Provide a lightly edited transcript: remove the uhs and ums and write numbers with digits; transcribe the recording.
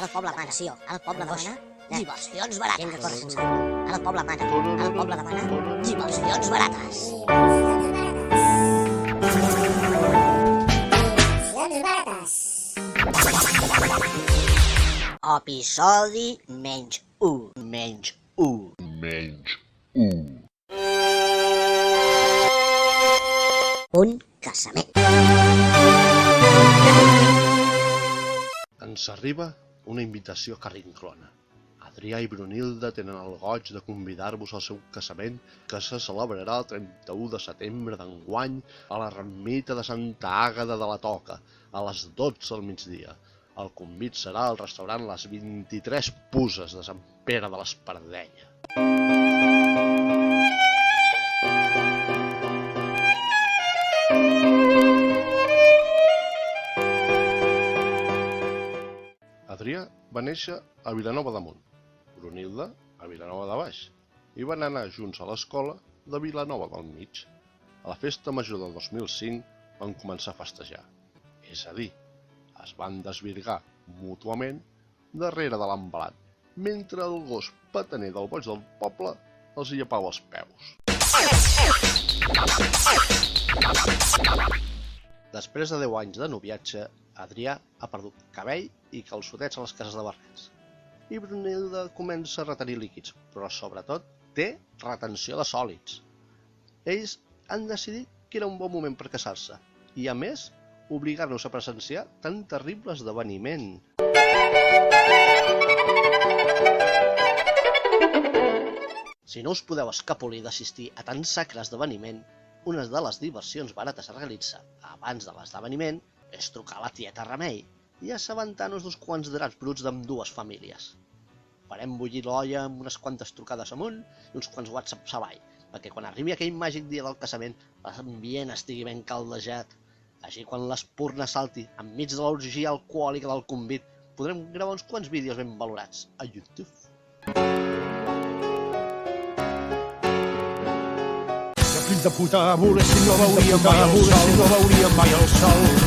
El poble mana. El poble mana. Diversions barates. Gent de cor sensat. El poble mana. El poble demana. Diversions barates. Episodi menys 1. Un casament. Ens arriba una invitació carrinclona. Adrià i Brunilda tenen el goig de convidar-vos al seu casament que se celebrarà el 31 de setembre d'enguany a l'ermita de Santa Àgueda de la Toca, a les 12 del migdia. El convit serà al restaurant Les 23 Puses de Sant Pere de l'Espardenya. Adrià va néixer a Vilanova d'Amunt, Brunilda a Vilanova de Baix, i van anar junts a l'escola de Vilanova del Mig. A la festa major del 2005 van començar a festejar, és a dir, es van desvirgar mútuament darrere de l'envelat, mentre el gos petaner del boig del poble els hi llepava els peus. Després de 10 anys de noviatge, Adrià ha perdut cabell i calçotets a les cases de barrets. I Brunilda comença a retenir líquids, però sobretot té retenció de sòlids. Ells han decidit que era un bon moment per casar-se i, a més, obligar-nos a presenciar tan terrible esdeveniment. Si no us podeu escapolir d'assistir a tan sacre esdeveniment, una de les diversions barates a realitzar abans de l'esdeveniment és trucar a la tieta Remei i assabentar-nos d'uns quants draps bruts d'ambdues famílies. Farem bullir l'olla amb unes quantes trucades amunt i uns quants whatsapps avall, perquè quan arribi aquell màgic dia del casament l'ambient estigui ben caldejat. Així quan l'espurna salti enmig de l'orgia alcohòlica del convit, podrem gravar uns quants vídeos ben valorats a YouTube. Fills de puta, volessin no veuríem mai el sol.